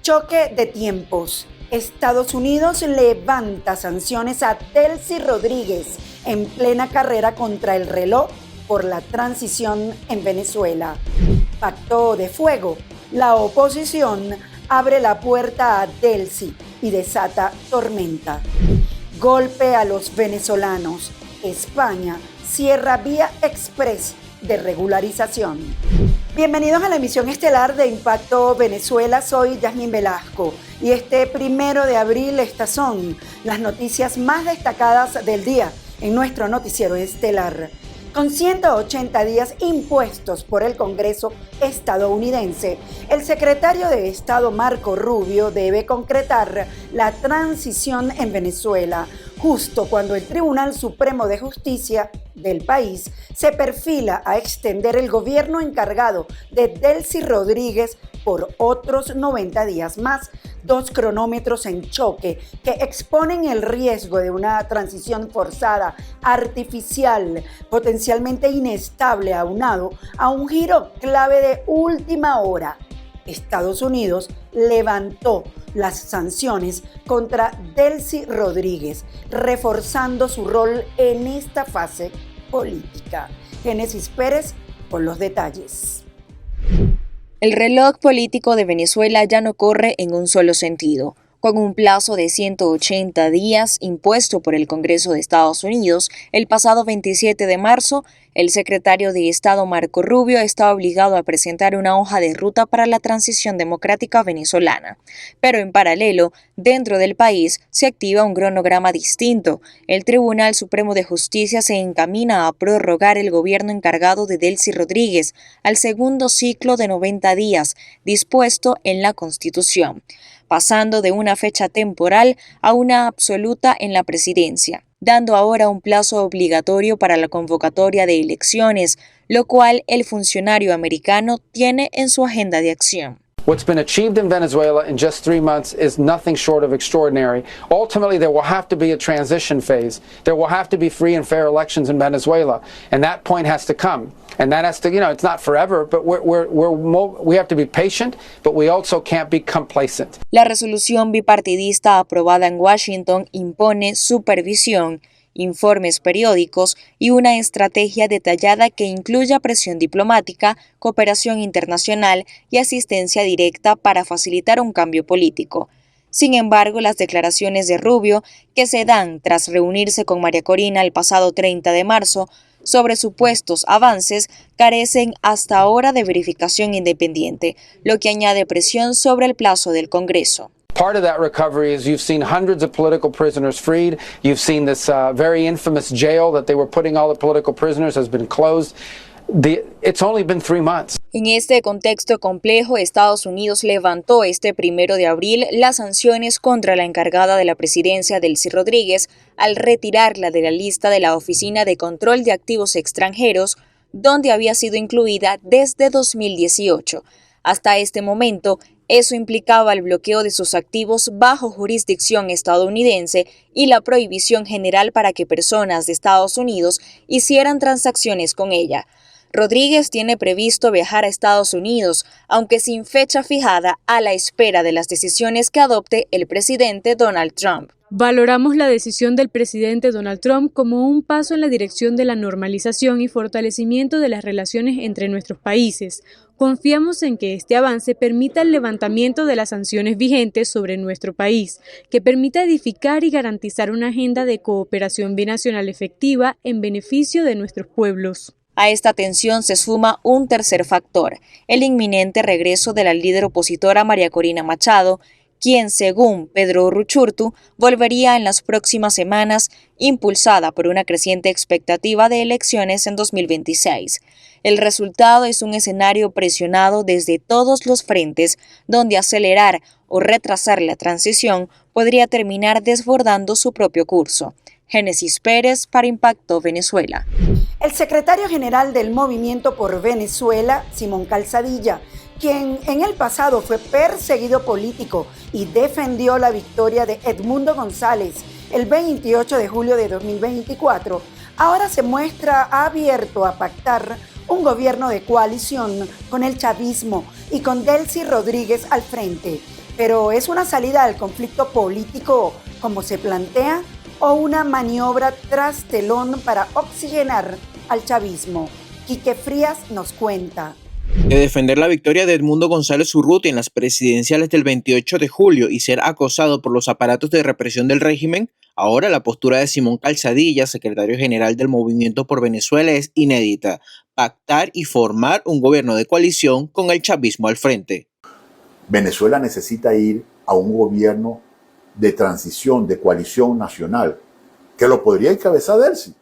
Choque de tiempos. Estados Unidos levanta sanciones a Delcy Rodríguez en plena carrera contra el reloj por la transición en Venezuela. Pacto de fuego. La oposición abre la puerta a Delcy y desata tormenta. Golpe a los venezolanos. España cierra vía express de regularización. Bienvenidos a la emisión estelar de Impacto Venezuela. Soy Yasmín Velasco y este 1 de abril estas son las noticias más destacadas del día en nuestro noticiero estelar. Con 180 días impuestos por el Congreso estadounidense, el secretario de Estado Marco Rubio debe concretar la transición en Venezuela, justo cuando el Tribunal Supremo de Justicia del país se perfila a extender el gobierno encargado de Delcy Rodríguez por otros 90 días más. Dos cronómetros en choque que exponen el riesgo de una transición forzada, artificial, potencialmente inestable, aunado a un giro clave de última hora. Estados Unidos levantó las sanciones contra Delcy Rodríguez, reforzando su rol en esta fase política. Génesis Pérez con los detalles. El reloj político de Venezuela ya no corre en un solo sentido. Con un plazo de 180 días impuesto por el Congreso de Estados Unidos, el pasado 27 de marzo, el secretario de Estado Marco Rubio está obligado a presentar una hoja de ruta para la transición democrática venezolana. Pero en paralelo, dentro del país se activa un cronograma distinto. El Tribunal Supremo de Justicia se encamina a prorrogar el gobierno encargado de Delcy Rodríguez al segundo ciclo de 90 días, dispuesto en la Constitución, pasando de una fecha temporal a una absoluta en la presidencia, dando ahora un plazo obligatorio para la convocatoria de elecciones, lo cual el funcionario americano tiene en su agenda de acción. What's been achieved in Venezuela in just 3 months is nothing short of extraordinary. Ultimately, there will have to be a transition phase. There will have to be free and fair elections in Venezuela, and that point has to come. And that has to, it's not forever, but we have to be patient, but we also can't be complacent. La resolución bipartidista aprobada en Washington impone supervisión, informes periódicos y una estrategia detallada que incluya presión diplomática, cooperación internacional y asistencia directa para facilitar un cambio político. Sin embargo, las declaraciones de Rubio, que se dan tras reunirse con María Corina el pasado 30 de marzo, sobre supuestos avances, carecen hasta ahora de verificación independiente, lo que añade presión sobre el plazo del Congreso. Part of that recovery is you've seen hundreds of political prisoners freed. You've seen this very infamous jail that they were putting all the political prisoners has been closed. It's only been 3 months. En este contexto complejo, Estados Unidos levantó este 1 de abril las sanciones contra la encargada de la presidencia, Delcy Rodríguez, al retirarla de la lista de la Oficina de Control de Activos Extranjeros, donde había sido incluida desde 2018. Hasta este momento, eso implicaba el bloqueo de sus activos bajo jurisdicción estadounidense y la prohibición general para que personas de Estados Unidos hicieran transacciones con ella. Rodríguez tiene previsto viajar a Estados Unidos, aunque sin fecha fijada, a la espera de las decisiones que adopte el presidente Donald Trump. Valoramos la decisión del presidente Donald Trump como un paso en la dirección de la normalización y fortalecimiento de las relaciones entre nuestros países. Confiamos en que este avance permita el levantamiento de las sanciones vigentes sobre nuestro país, que permita edificar y garantizar una agenda de cooperación binacional efectiva en beneficio de nuestros pueblos. A esta tensión se suma un tercer factor, el inminente regreso de la líder opositora María Corina Machado, quien, según Pedro Uruchurtu, volvería en las próximas semanas, impulsada por una creciente expectativa de elecciones en 2026. El resultado es un escenario presionado desde todos los frentes, donde acelerar o retrasar la transición podría terminar desbordando su propio curso. Génesis Pérez para Impacto Venezuela. El secretario general del Movimiento por Venezuela, Simón Calzadilla, quien en el pasado fue perseguido político y defendió la victoria de Edmundo González el 28 de julio de 2024, ahora se muestra abierto a pactar un gobierno de coalición con el chavismo y con Delcy Rodríguez al frente. Pero ¿es una salida al conflicto político como se plantea o una maniobra tras telón para oxigenar al chavismo? Quique Frías nos cuenta. De defender la victoria de Edmundo González Urrutia en las presidenciales del 28 de julio y ser acosado por los aparatos de represión del régimen, ahora la postura de Simón Calzadilla, secretario general del Movimiento por Venezuela, es inédita: pactar y formar un gobierno de coalición con el chavismo al frente. Venezuela necesita ir a un gobierno de transición, de coalición nacional, que lo podría encabezar Delcy,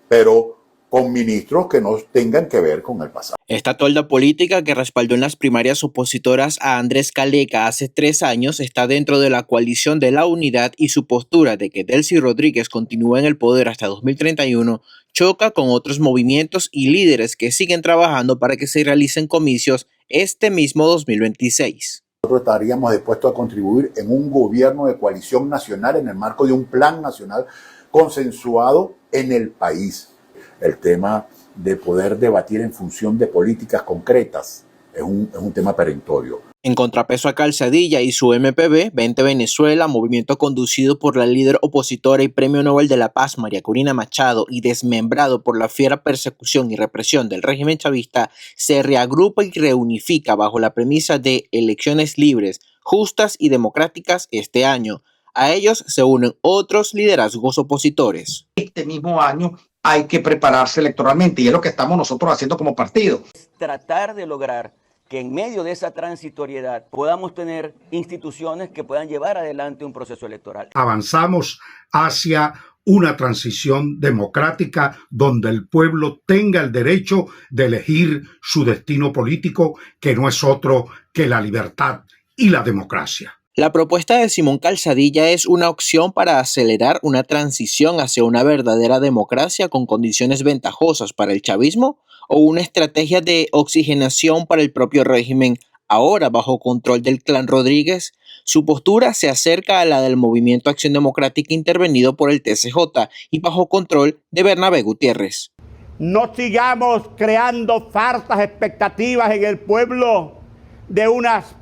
pero con ministros que no tengan que ver con el pasado. Esta tolda política que respaldó en las primarias opositoras a Andrés Caleca hace 3 años está dentro de la coalición de la unidad, y su postura de que Delcy Rodríguez continúe en el poder hasta 2031 choca con otros movimientos y líderes que siguen trabajando para que se realicen comicios este mismo 2026. Nosotros estaríamos dispuestos a contribuir en un gobierno de coalición nacional en el marco de un plan nacional consensuado en el país. El tema de poder debatir en función de políticas concretas es un tema perentorio. En contrapeso a Calzadilla y su MPV, 20 Venezuela, movimiento conducido por la líder opositora y Premio Nobel de la Paz María Corina Machado y desmembrado por la fiera persecución y represión del régimen chavista, se reagrupa y reunifica bajo la premisa de elecciones libres, justas y democráticas este año. A ellos se unen otros liderazgos opositores. Este mismo año hay que prepararse electoralmente y es lo que estamos nosotros haciendo como partido. Tratar de lograr que en medio de esa transitoriedad podamos tener instituciones que puedan llevar adelante un proceso electoral. Avanzamos hacia una transición democrática donde el pueblo tenga el derecho de elegir su destino político, que no es otro que la libertad y la democracia. La propuesta de Simón Calzadilla es una opción para acelerar una transición hacia una verdadera democracia con condiciones ventajosas para el chavismo, o una estrategia de oxigenación para el propio régimen, ahora bajo control del clan Rodríguez. Su postura se acerca a la del Movimiento Acción Democrática intervenido por el TCJ y bajo control de Bernabé Gutiérrez. No sigamos creando falsas expectativas en el pueblo de unas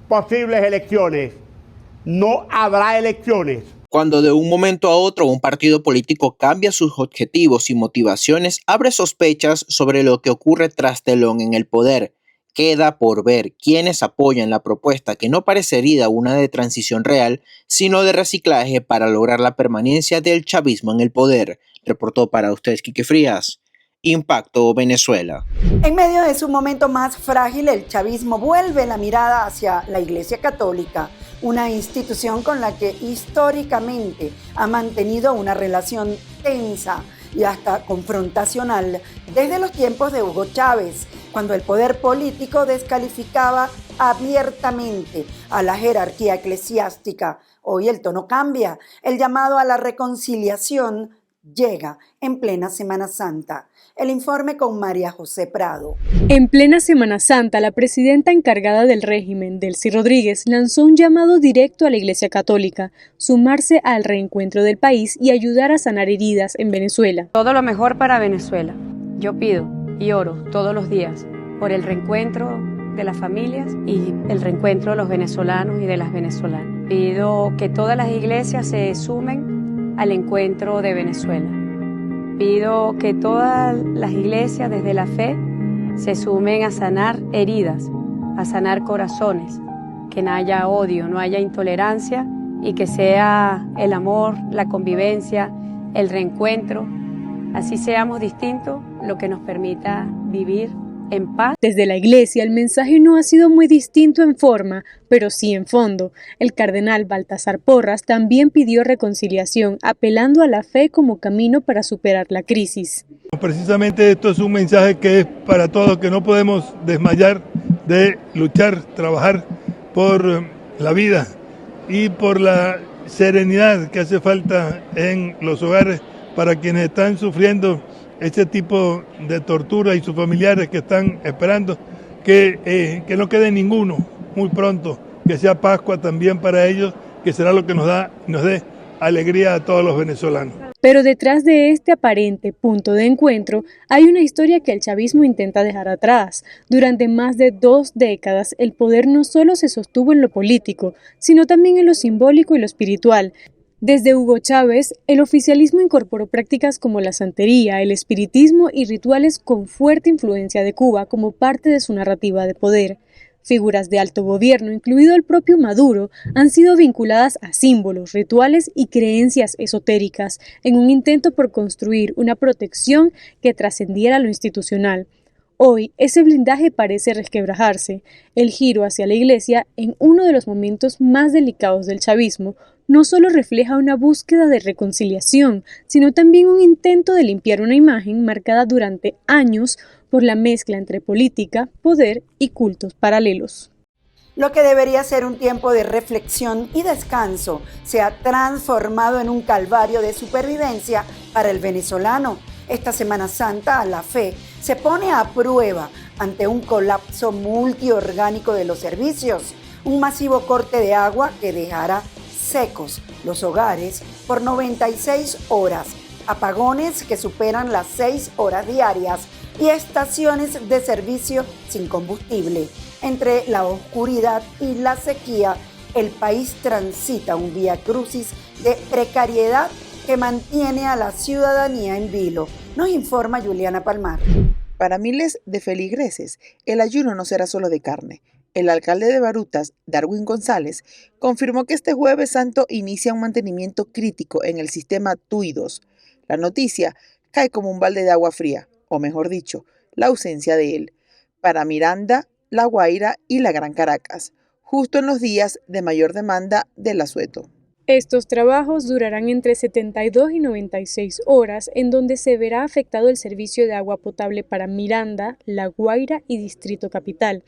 posibles elecciones. No habrá elecciones. Cuando de un momento a otro un partido político cambia sus objetivos y motivaciones, abre sospechas sobre lo que ocurre tras telón en el poder. Queda por ver quiénes apoyan la propuesta, que no parecería una de transición real, sino de reciclaje para lograr la permanencia del chavismo en el poder. Reportó para ustedes Quique Frías, Impacto Venezuela. En medio de su momento más frágil, el chavismo vuelve la mirada hacia la Iglesia Católica, una institución con la que históricamente ha mantenido una relación tensa y hasta confrontacional desde los tiempos de Hugo Chávez, cuando el poder político descalificaba abiertamente a la jerarquía eclesiástica. Hoy el tono cambia, el llamado a la reconciliación llega en plena Semana Santa. El informe con María José Prado. En plena Semana Santa, la presidenta encargada del régimen, Delcy Rodríguez, lanzó un llamado directo a la Iglesia Católica: sumarse al reencuentro del país y ayudar a sanar heridas en Venezuela. Todo lo mejor para Venezuela. Yo pido y oro todos los días por el reencuentro de las familias y el reencuentro de los venezolanos y de las venezolanas. Pido que todas las iglesias se sumen al encuentro de Venezuela. Pido que todas las iglesias desde la fe se sumen a sanar heridas, a sanar corazones, que no haya odio, no haya intolerancia y que sea el amor, la convivencia, el reencuentro, así seamos distintos, lo que nos permita vivir en paz. Desde la Iglesia, el mensaje no ha sido muy distinto en forma, pero sí en fondo. El cardenal Baltasar Porras también pidió reconciliación, apelando a la fe como camino para superar la crisis. Precisamente esto es un mensaje que es para todos, que no podemos desmayar de luchar, trabajar por la vida y por la serenidad que hace falta en los hogares para quienes están sufriendo este tipo de tortura y sus familiares que están esperando que no quede ninguno muy pronto, que sea Pascua también para ellos, que será lo que nos dé alegría a todos los venezolanos. Pero detrás de este aparente punto de encuentro hay una historia que el chavismo intenta dejar atrás. Durante más de 2 décadas, el poder no solo se sostuvo en lo político, sino también en lo simbólico y lo espiritual. Desde Hugo Chávez, el oficialismo incorporó prácticas como la santería, el espiritismo y rituales con fuerte influencia de Cuba como parte de su narrativa de poder. Figuras de alto gobierno, incluido el propio Maduro, han sido vinculadas a símbolos, rituales y creencias esotéricas en un intento por construir una protección que trascendiera lo institucional. Hoy, ese blindaje parece resquebrajarse. El giro hacia la Iglesia, en uno de los momentos más delicados del chavismo, no solo refleja una búsqueda de reconciliación, sino también un intento de limpiar una imagen marcada durante años por la mezcla entre política, poder y cultos paralelos. Lo que debería ser un tiempo de reflexión y descanso se ha transformado en un calvario de supervivencia para el venezolano. Esta Semana Santa, la fe se pone a prueba ante un colapso multiorgánico de los servicios, un masivo corte de agua que dejará secos los hogares por 96 horas, apagones que superan las 6 horas diarias y estaciones de servicio sin combustible. Entre la oscuridad y la sequía, el país transita un viacrucis de precariedad que mantiene a la ciudadanía en vilo. Nos informa Juliana Palmar. Para miles de feligreses, el ayuno no será solo de carne. El alcalde de Barutas, Darwin González, confirmó que este Jueves Santo inicia un mantenimiento crítico en el sistema TUI2. La noticia cae como un balde de agua fría, o mejor dicho, la ausencia de él, para Miranda, La Guaira y la Gran Caracas, justo en los días de mayor demanda del asueto. Estos trabajos durarán entre 72 y 96 horas, en donde se verá afectado el servicio de agua potable para Miranda, La Guaira y Distrito Capital.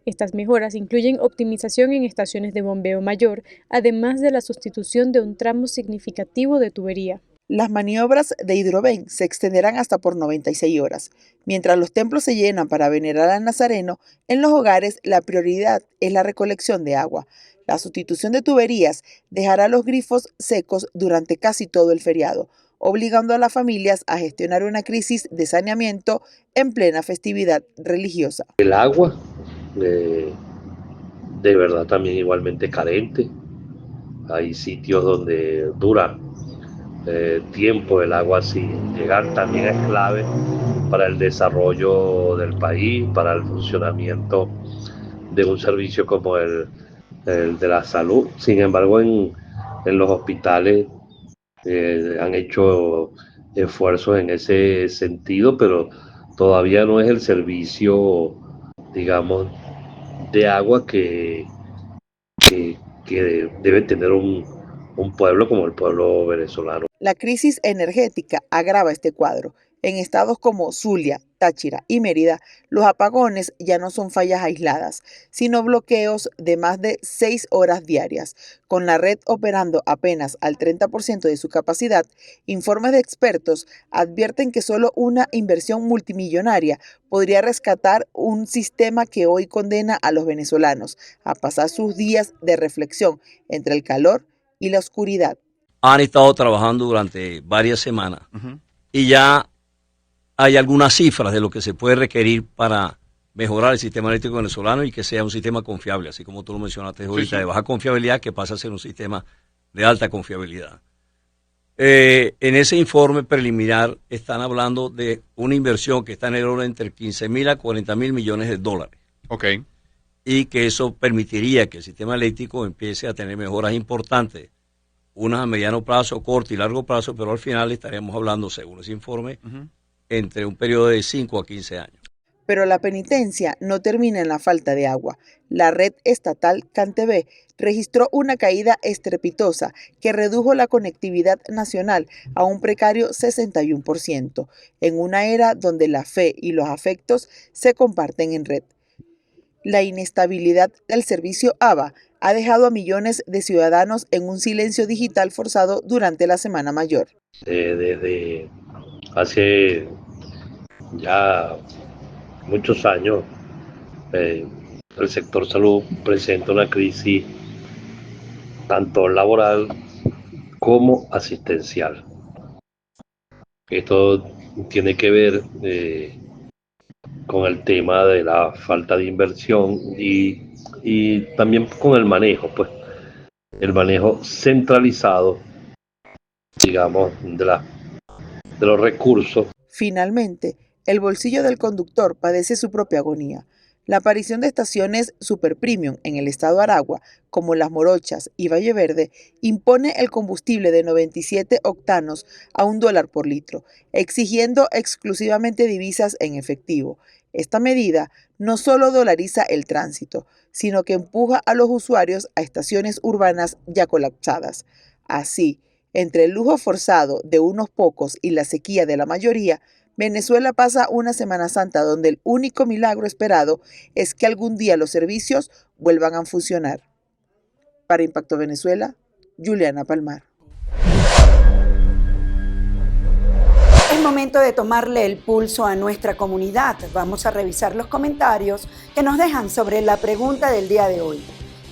Estas mejoras incluyen optimización en estaciones de bombeo mayor, además de la sustitución de un tramo significativo de tubería. Las maniobras de Hidroven se extenderán hasta por 96 horas. Mientras los templos se llenan para venerar al Nazareno, en los hogares la prioridad es la recolección de agua. La sustitución de tuberías dejará los grifos secos durante casi todo el feriado, obligando a las familias a gestionar una crisis de saneamiento en plena festividad religiosa. El agua, de verdad también igualmente carente. Hay sitios donde dura tiempo el agua sin llegar, también es clave para el desarrollo del país, para el funcionamiento de un servicio como el de la salud. Sin embargo, en los hospitales han hecho esfuerzos en ese sentido, pero todavía no es el servicio, digamos, de agua que debe tener un pueblo como el pueblo venezolano. La crisis energética agrava este cuadro. En estados como Zulia, Táchira y Mérida, los apagones ya no son fallas aisladas, sino bloqueos de más de 6 horas diarias. Con la red operando apenas al 30% de su capacidad, informes de expertos advierten que solo una inversión multimillonaria podría rescatar un sistema que hoy condena a los venezolanos a pasar sus días de reflexión entre el calor y la oscuridad. Han estado trabajando durante varias semanas y ya hay algunas cifras de lo que se puede requerir para mejorar el sistema eléctrico venezolano y que sea un sistema confiable, así como tú lo mencionaste ahorita, de baja confiabilidad que pasa a ser un sistema de alta confiabilidad. En ese informe preliminar están hablando de una inversión que está en el orden entre 15.000 a 40.000 millones de dólares. Okay. Y que eso permitiría que el sistema eléctrico empiece a tener mejoras importantes, unas a mediano plazo, corto y largo plazo, pero al final estaríamos hablando, según ese informe, entre un periodo de 5 a 15 años. Pero la penitencia no termina en la falta de agua. La red estatal CanTV registró una caída estrepitosa que redujo la conectividad nacional a un precario 61%, en una era donde la fe y los afectos se comparten en red. La inestabilidad del servicio AVA ha dejado a millones de ciudadanos en un silencio digital forzado durante la Semana Mayor. Desde hace ya muchos años, el sector salud presenta una crisis tanto laboral como asistencial. Esto tiene que ver con el tema de la falta de inversión y también con el manejo, pues el manejo centralizado, digamos, de los recursos. Finalmente, el bolsillo del conductor padece su propia agonía. La aparición de estaciones super premium en el estado Aragua, como Las Morochas y Valle Verde, impone el combustible de 97 octanos a $1 por litro, exigiendo exclusivamente divisas en efectivo. Esta medida no solo dolariza el tránsito, sino que empuja a los usuarios a estaciones urbanas ya colapsadas. Así, entre el lujo forzado de unos pocos y la sequía de la mayoría, Venezuela pasa una Semana Santa donde el único milagro esperado es que algún día los servicios vuelvan a funcionar. Para Impacto Venezuela, Juliana Palmar. Es momento de tomarle el pulso a nuestra comunidad. Vamos a revisar los comentarios que nos dejan sobre la pregunta del día de hoy.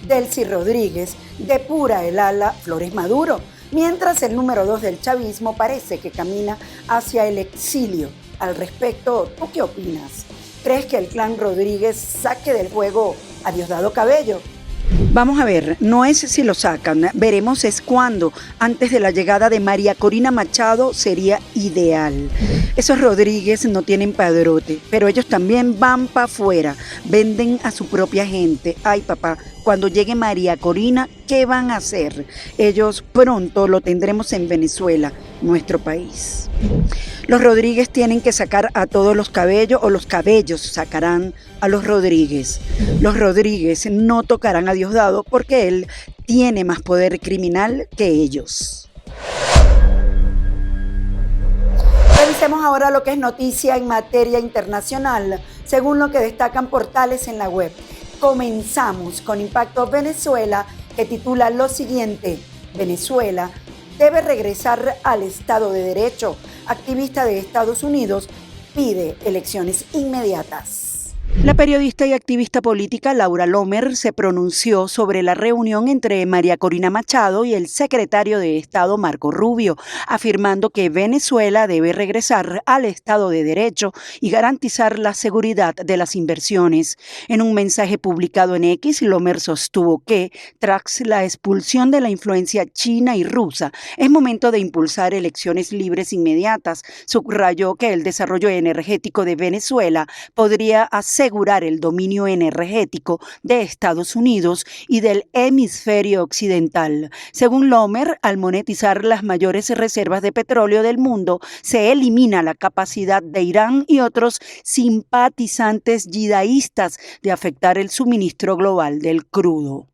Delcy Rodríguez depura el ala Flores Maduro, mientras el número 2 del chavismo parece que camina hacia el exilio. Al respecto, ¿tú qué opinas? ¿Crees que el clan Rodríguez saque del juego a Diosdado Cabello? Vamos a ver, no es si lo sacan, veremos es cuándo. Antes de la llegada de María Corina Machado sería ideal. Esos Rodríguez no tienen padrote, pero ellos también van para afuera, venden a su propia gente. Ay, papá, cuando llegue María Corina, ¿qué van a hacer? Ellos pronto lo tendremos en Venezuela, nuestro país. Los Rodríguez tienen que sacar a todos los Cabello o los Cabellos sacarán a los Rodríguez. Los Rodríguez no tocarán a Diosdado porque él tiene más poder criminal que ellos. Revisemos ahora lo que es noticia en materia internacional, según lo que destacan portales en la web. Comenzamos con Impacto Venezuela, que titula lo siguiente: Venezuela debe regresar al Estado de Derecho. Activista de Estados Unidos pide elecciones inmediatas. La periodista y activista política Laura Lomer se pronunció sobre la reunión entre María Corina Machado y el secretario de Estado Marco Rubio, afirmando que Venezuela debe regresar al Estado de Derecho y garantizar la seguridad de las inversiones. En un mensaje publicado en X, Lomer sostuvo que, tras la expulsión de la influencia china y rusa, es momento de impulsar elecciones libres inmediatas. Subrayó que el desarrollo energético de Venezuela podría asegurar el dominio energético de Estados Unidos y del hemisferio occidental. Según Lomer, al monetizar las mayores reservas de petróleo del mundo, se elimina la capacidad de Irán y otros simpatizantes yidaístas de afectar el suministro global del crudo.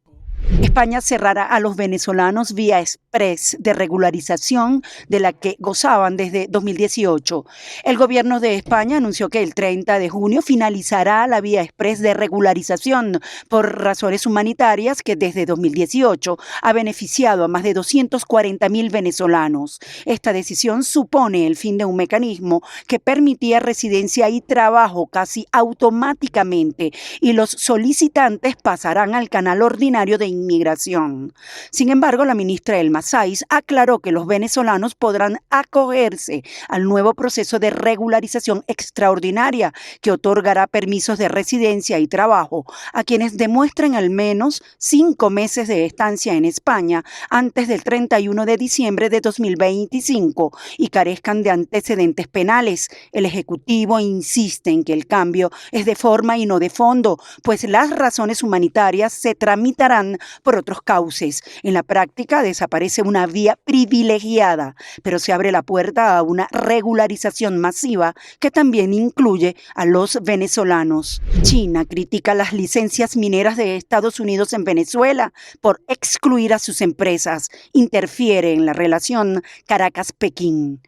España cerrará a los venezolanos vía express de regularización de la que gozaban desde 2018. El gobierno de España anunció que el 30 de junio finalizará la vía express de regularización por razones humanitarias que desde 2018 ha beneficiado a más de 240.000 venezolanos. Esta decisión supone el fin de un mecanismo que permitía residencia y trabajo casi automáticamente, y los solicitantes pasarán al canal ordinario de inmigración. Sin embargo, la ministra Elma Sáiz aclaró que los venezolanos podrán acogerse al nuevo proceso de regularización extraordinaria que otorgará permisos de residencia y trabajo a quienes demuestren al menos 5 meses de estancia en España antes del 31 de diciembre de 2025 y carezcan de antecedentes penales. El Ejecutivo insiste en que el cambio es de forma y no de fondo, pues las razones humanitarias se tramitarán por otros cauces. En la práctica desaparece una vía privilegiada, pero se abre la puerta a una regularización masiva que también incluye a los venezolanos. China critica las licencias mineras de Estados Unidos en Venezuela por excluir a sus empresas. Interfiere en la relación Caracas-Pekín.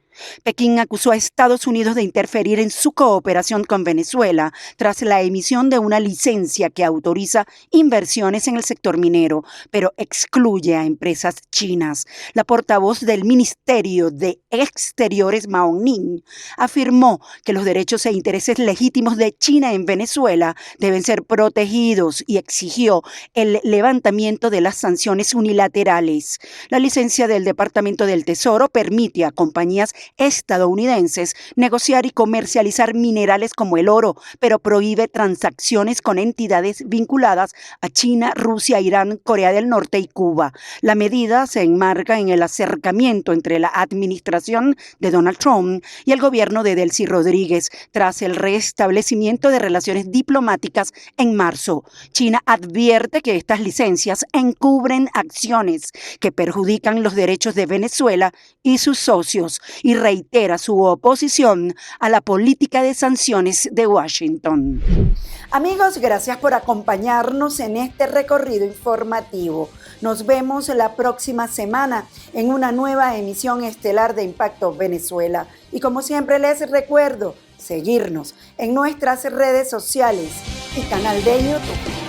Pekín acusó a Estados Unidos de interferir en su cooperación con Venezuela tras la emisión de una licencia que autoriza inversiones en el sector minero, pero excluye a empresas chinas. La portavoz del Ministerio de Exteriores, Mao Ning, afirmó que los derechos e intereses legítimos de China en Venezuela deben ser protegidos y exigió el levantamiento de las sanciones unilaterales. La licencia del Departamento del Tesoro permite a compañías estadounidenses negociar y comercializar minerales como el oro, pero prohíbe transacciones con entidades vinculadas a China, Rusia, Irán, Corea del Norte y Cuba. La medida se enmarca en el acercamiento entre la administración de Donald Trump y el gobierno de Delcy Rodríguez tras el restablecimiento de relaciones diplomáticas en marzo. China advierte que estas licencias encubren acciones que perjudican los derechos de Venezuela y sus socios y reitera su oposición a la política de sanciones de Washington. Amigos, gracias por acompañarnos en este recorrido informativo. Nos vemos la próxima semana en una nueva emisión estelar de Impacto Venezuela. Y como siempre les recuerdo, seguirnos en nuestras redes sociales y canal de YouTube.